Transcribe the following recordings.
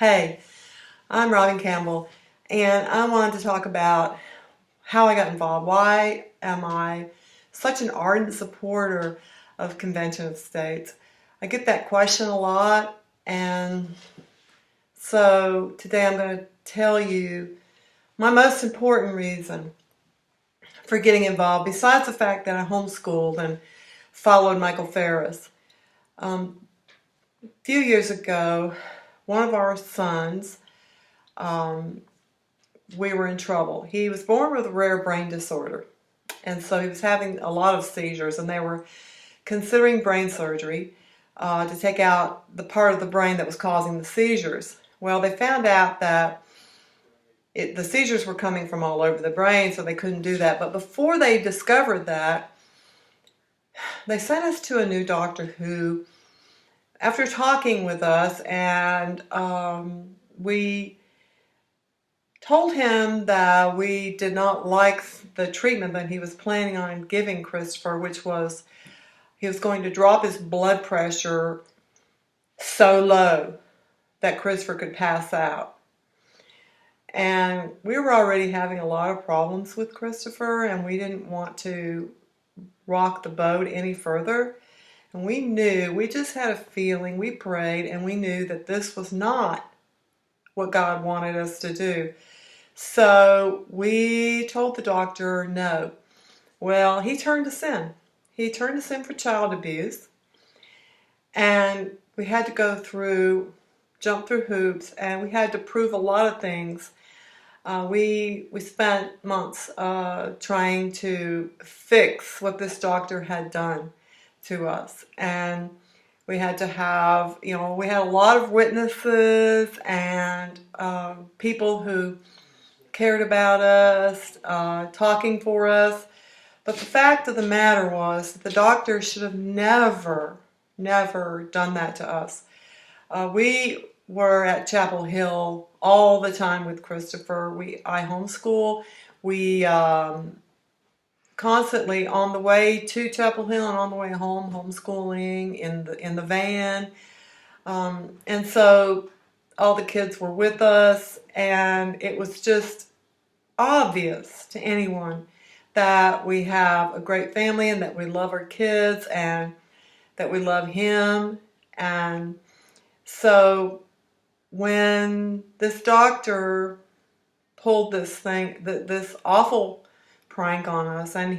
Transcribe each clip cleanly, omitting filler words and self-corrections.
Hey, I'm Robin Campbell, and I wanted to talk about how I got involved. Why am I such an ardent supporter of Convention of States? I get that question a lot, and so today I'm going to tell you my most important reason for getting involved, besides the fact that I homeschooled and followed Michael Ferris. A few years ago, one of our sons, um, we were in trouble. He was born with a rare brain disorder, and so he was having a lot of seizures, and they were considering brain surgery to take out the part of the brain that was causing the seizures. Well, they found out that the seizures were coming from all over the brain, so they couldn't do that. But before they discovered that, they sent us to a new doctor who, after talking with us, and we told him that we did not like the treatment that he was planning on giving Christopher, which was he was going to drop his blood pressure so low that Christopher could pass out. And we were already having a lot of problems with Christopher, and we didn't want to rock the boat any further. And we just had a feeling, we prayed, and we knew that this was not what God wanted us to do. So we told the doctor no. Well, he turned us in. He turned us in for child abuse, and we had to jump through hoops, and we had to prove a lot of things. We spent months trying to fix what this doctor had done to us, and we had to have, we had a lot of witnesses and people who cared about us, talking for us. But the fact of the matter was that the doctor should have never done that to us. We were at Chapel Hill all the time with Christopher. I homeschool. We constantly on the way to Chapel Hill and on the way home, homeschooling in the van. And so all the kids were with us, and it was just obvious to anyone that we have a great family and that we love our kids and that we love him. And so when this doctor pulled this awful prank on us, and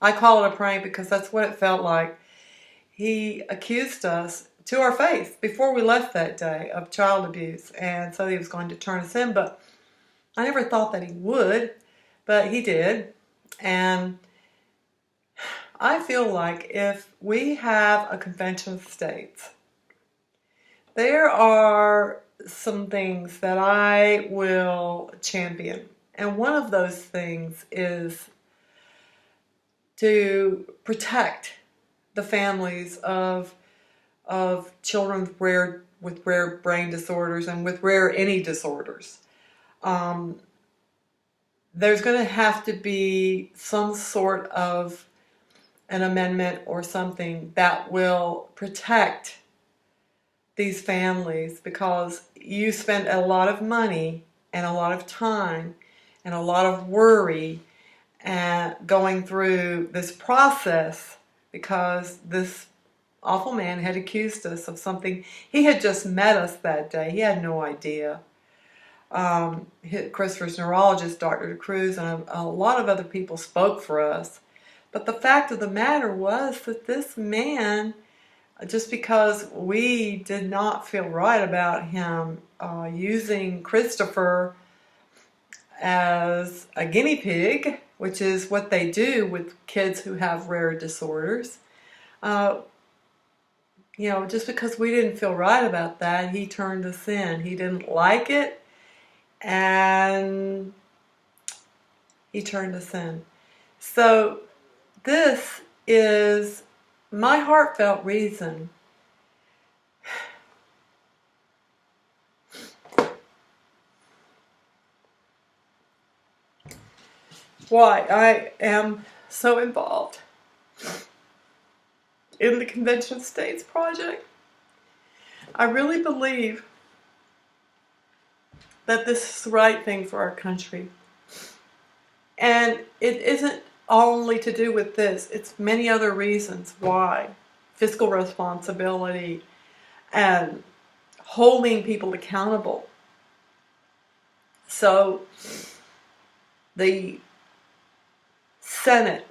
I call it a prank because that's what it felt like. He accused us to our face before we left that day of child abuse, and so he was going to turn us in, but I never thought that he would, but he did. And I feel like if we have a Convention of States, there are some things that I will champion. And one of those things is to protect the families of children with rare brain disorders and with rare any disorders. There's going to have to be some sort of an amendment or something that will protect these families, because you spend a lot of money and a lot of time and a lot of worry and going through this process because this awful man had accused us of something. He had just met us that day. He had no idea. Christopher's neurologist, Dr. Cruz, and a lot of other people spoke for us. But the fact of the matter was that this man, just because we did not feel right about him using Christopher as a guinea pig, which is what they do with kids who have rare disorders, just because we didn't feel right about that, he turned us in. He didn't like it, and he turned us in. So this is my heartfelt reason why I am so involved in the Convention of States project. I really believe that this is the right thing for our country. And it isn't only to do with this, it's many other reasons why. Fiscal responsibility and holding people accountable. So the Senate,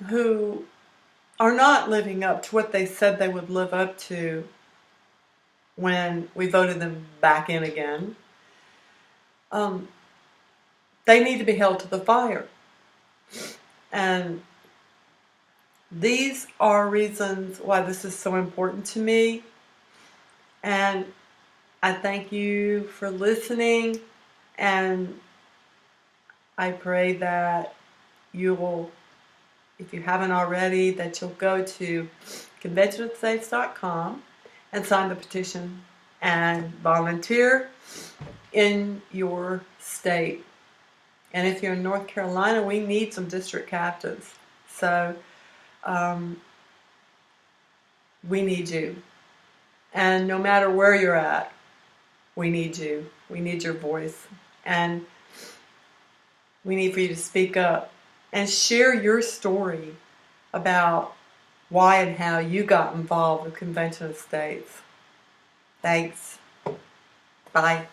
who are not living up to what they said they would live up to when we voted them back in again, they need to be held to the fire. And these are reasons why this is so important to me. And I thank you for listening, and I pray that you will, if you haven't already, that you'll go to conventionofstates.com and sign the petition and volunteer in your state. And if you're in North Carolina, we need some district captains. So we need you. And no matter where you're at, we need you. We need your voice. And we need for you to speak up and share your story about why and how you got involved with Convention of States. Thanks. Bye.